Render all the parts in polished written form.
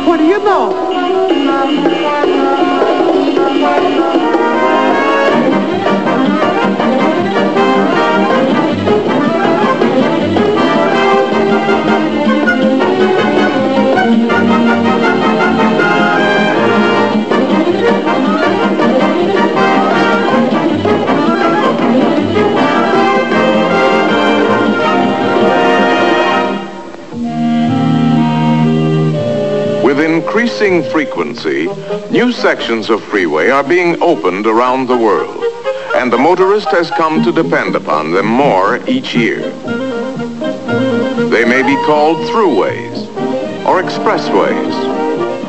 What do you know? With increasing frequency, new sections of freeway are being opened around the world, and the motorist has come to depend upon them more each year. They may be called throughways, or expressways,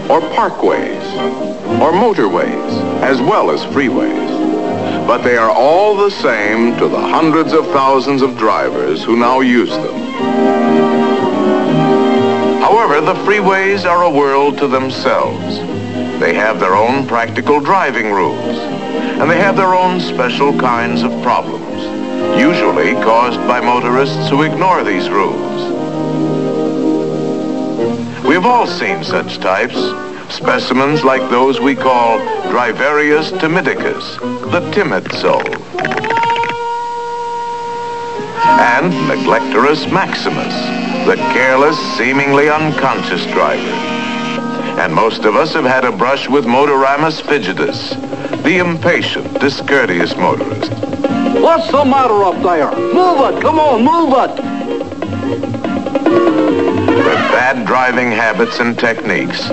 or parkways, or motorways, as well as freeways. But they are all the same to the hundreds of thousands of drivers who now use them. However, the freeways are a world to themselves. They have their own practical driving rules, and they have their own special kinds of problems, usually caused by motorists who ignore these rules. We've all seen such types, specimens like those we call Driverius timidicus, the timid soul, and Neglectorus maximus, the careless, seemingly unconscious driver. And most of us have had a brush with Motoramus fidgetus, the impatient, discourteous motorist. What's the matter up there? Move it, come on, move it! With bad driving habits and techniques,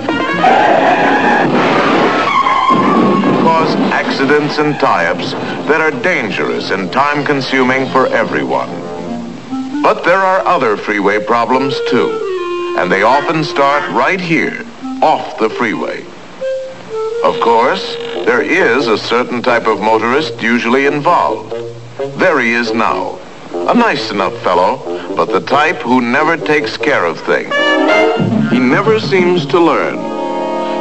cause accidents and tie-ups that are dangerous and time-consuming for everyone. But there are other freeway problems too, and they often start right here, off the freeway. Of course, there is a certain type of motorist usually involved. There he is now, a nice enough fellow, but the type who never takes care of things. He never seems to learn.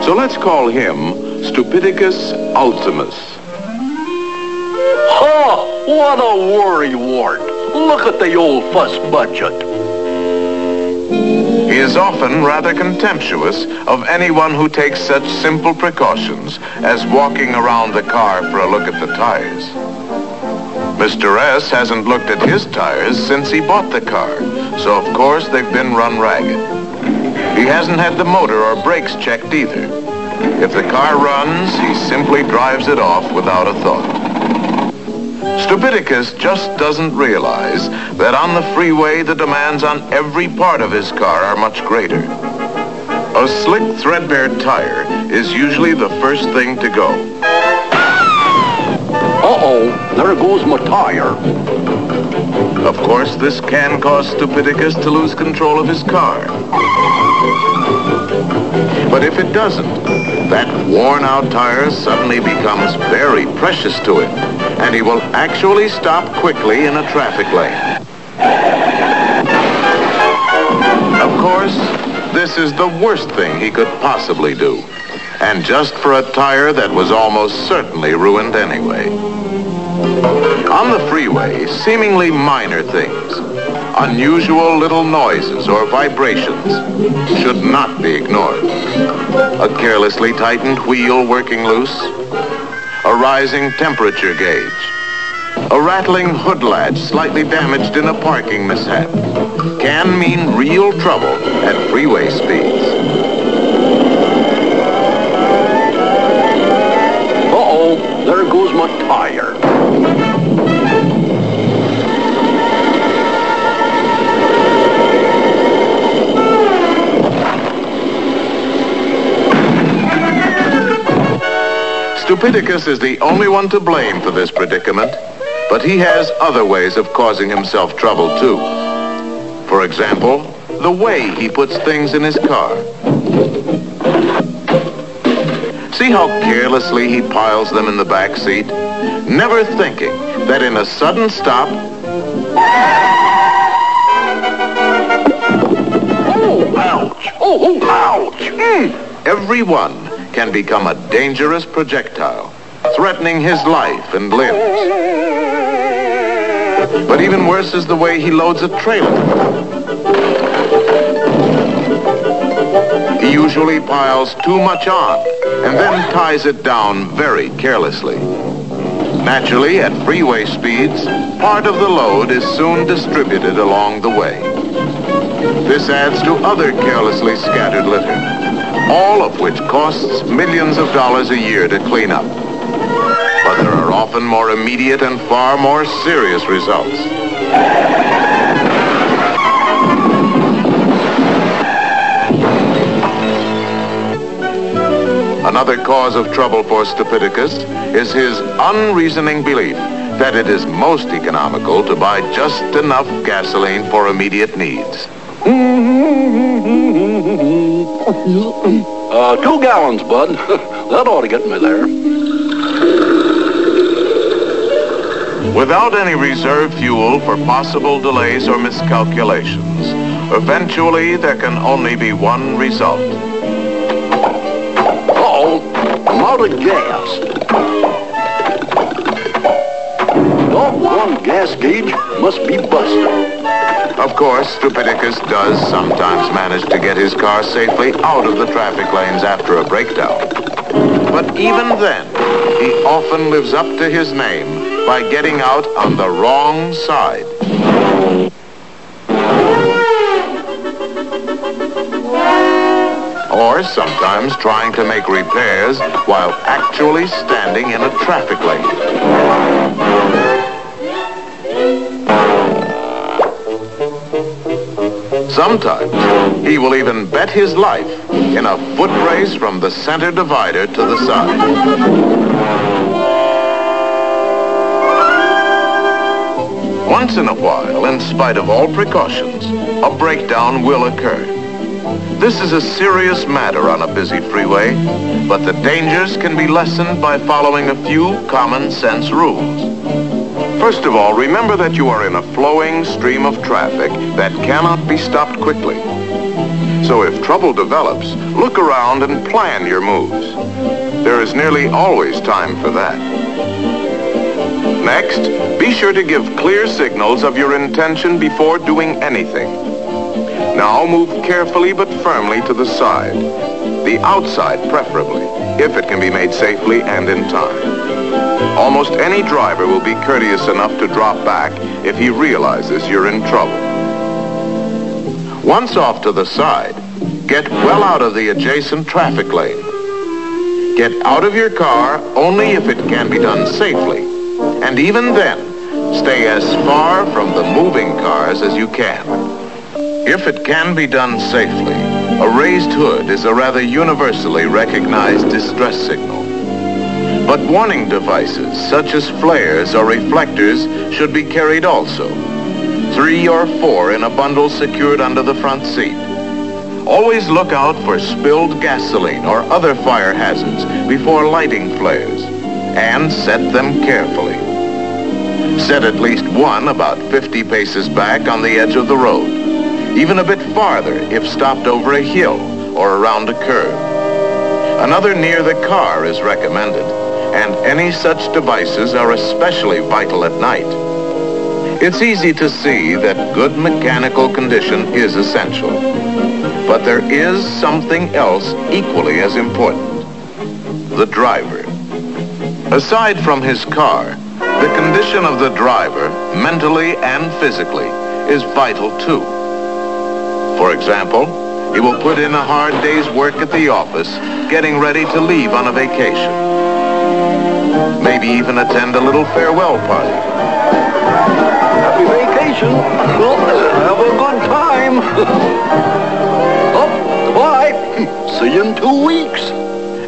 So let's call him Stupidicus ultimus. Ha! What a worrywart! Look at the old fuss budget. He is often rather contemptuous of anyone who takes such simple precautions as walking around the car for a look at the tires. Mr. S hasn't looked at his tires since he bought the car, so of course they've been run ragged. He hasn't had the motor or brakes checked either. If the car runs, he simply drives it off without a thought. Stupidicus just doesn't realize that on the freeway the demands on every part of his car are much greater. A slick, threadbare tire is usually the first thing to go. Uh-oh, there goes my tire. Of course, this can cause Stupidicus to lose control of his car. But if it doesn't, that worn-out tire suddenly becomes very precious to him, and he will actually stop quickly in a traffic lane. Of course, this is the worst thing he could possibly do, and just for a tire that was almost certainly ruined anyway. On the freeway, seemingly minor things, unusual little noises or vibrations, should not be ignored. A carelessly tightened wheel working loose, a rising temperature gauge, a rattling hood latch slightly damaged in a parking mishap, can mean real trouble at freeway speeds. Uh-oh, there goes my tire. Stupidicus is the only one to blame for this predicament, but he has other ways of causing himself trouble too. For example, the way he puts things in his car. See how carelessly he piles them in the back seat, never thinking that in a sudden stop... Oh, ouch! Oh, ouch! Every one can become a dangerous projectile, threatening his life and limbs. But even worse is the way he loads a trailer. He He usually piles too much on and then ties it down very carelessly. Naturally, at freeway speeds, part of the load is soon distributed along the way. This adds to other carelessly scattered litter, all of which costs millions of dollars a year to clean up. But there are often more immediate and far more serious results. Another cause of trouble for Stupidicus is his unreasoning belief that it is most economical to buy just enough gasoline for immediate needs. 2 gallons, bud. That ought to get me there. Without any reserve fuel for possible delays or miscalculations, eventually there can only be one result. Uh-oh, I'm out of gas. Doggone gas gauge must be busted. Of course, Stupidicus does sometimes manage to get his car safely out of the traffic lanes after a breakdown. But even then, he often lives up to his name by getting out on the wrong side. Or sometimes trying to make repairs while actually standing in a traffic lane. Sometimes he will even bet his life in a foot race from the center divider to the side. Once in a while, in spite of all precautions, a breakdown will occur. This is a serious matter on a busy freeway, but the dangers can be lessened by following a few common sense rules. First of all, remember that you are in a flowing stream of traffic that cannot be stopped quickly. So if trouble develops, look around and plan your moves. There is nearly always time for that. Next, be sure to give clear signals of your intention before doing anything. Now move carefully but firmly to the side, the outside preferably, if it can be made safely and in time. Almost any driver will be courteous enough to drop back if he realizes you're in trouble. Once off to the side, get well out of the adjacent traffic lane. Get out of your car only if it can be done safely, and even then, stay as far from the moving cars as you can. If it can be done safely, a raised hood is a rather universally recognized distress signal. But warning devices, such as flares or reflectors, should be carried also. 3 or 4 in a bundle secured under the front seat. Always look out for spilled gasoline or other fire hazards before lighting flares, and set them carefully. Set at least one about 50 paces back on the edge of the road, even a bit farther if stopped over a hill or around a curve. Another near the car is recommended, and any such devices are especially vital at night. It's easy to see that good mechanical condition is essential, but there is something else equally as important: the driver. Aside from his car, the condition of the driver, mentally and physically, is vital too. For example, he will put in a hard day's work at the office, getting ready to leave on a vacation. Maybe even attend a little farewell party. Happy vacation. Well, have a good time. Oh, bye. See you in 2 weeks.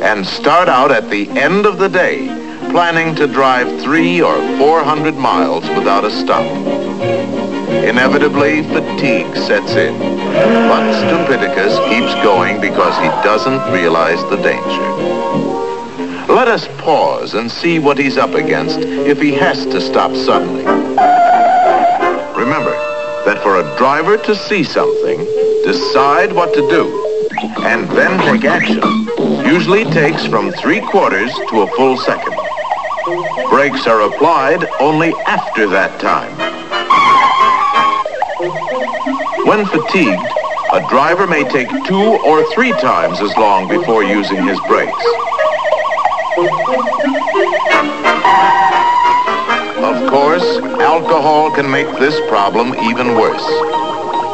And start out at the end of the day, planning to drive 300 or 400 miles without a stop. Inevitably, fatigue sets in. But Stupidicus keeps going because he doesn't realize the danger. Let us pause and see what he's up against if he has to stop suddenly. Remember that for a driver to see something, decide what to do, and then take action, usually takes from 3/4 to a full second. Brakes are applied only after that time. When fatigued, a driver may take 2 or 3 times as long before using his brakes. Of course, alcohol can make this problem even worse.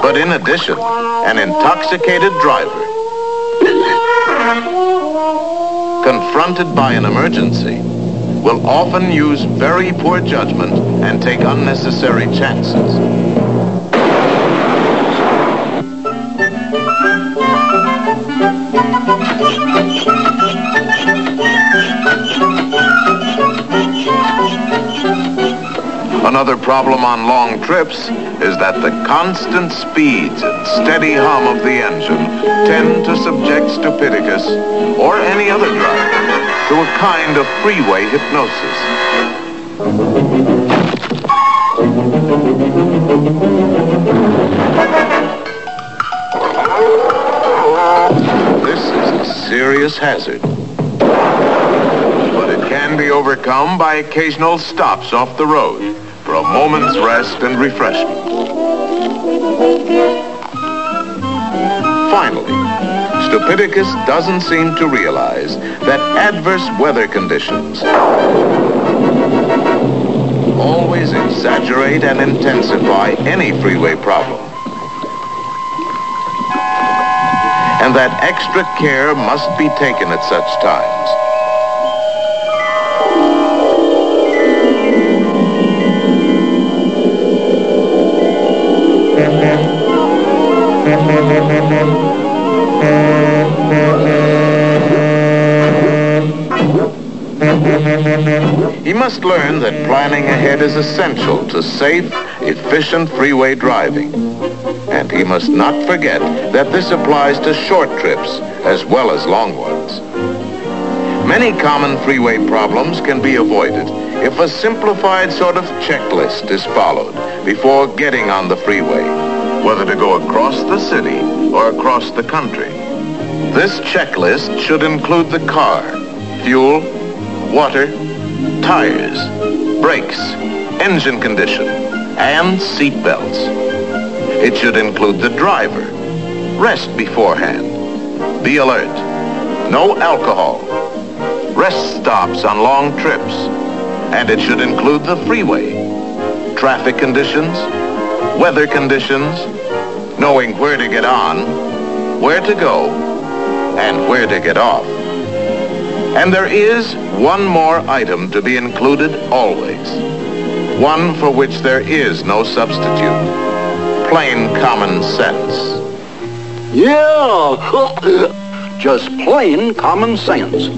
But in addition, an intoxicated driver, confronted by an emergency, will often use very poor judgment and take unnecessary chances. Another problem on long trips is that the constant speeds and steady hum of the engine tend to subject Stupidicus, or any other driver, to a kind of freeway hypnosis. This is a serious hazard, but it can be overcome by occasional stops off the road for a moment's rest and refreshment. Finally, Stupidicus doesn't seem to realize that adverse weather conditions always exaggerate and intensify any freeway problem, and that extra care must be taken at such times. He must learn that planning ahead is essential to safe, efficient freeway driving. And he must not forget that this applies to short trips as well as long ones. Many common freeway problems can be avoided if a simplified sort of checklist is followed before getting on the freeway, whether to go across the city or across the country. This checklist should include the car, fuel, water, tires, brakes, engine condition, and seat belts. It should include the driver. Rest beforehand. Be alert. No alcohol. Rest stops on long trips. And it should include the freeway. Traffic conditions, weather conditions, knowing where to get on, where to go, and where to get off. And there is one more item to be included always. One for which there is no substitute. Plain common sense. Yeah, just plain common sense.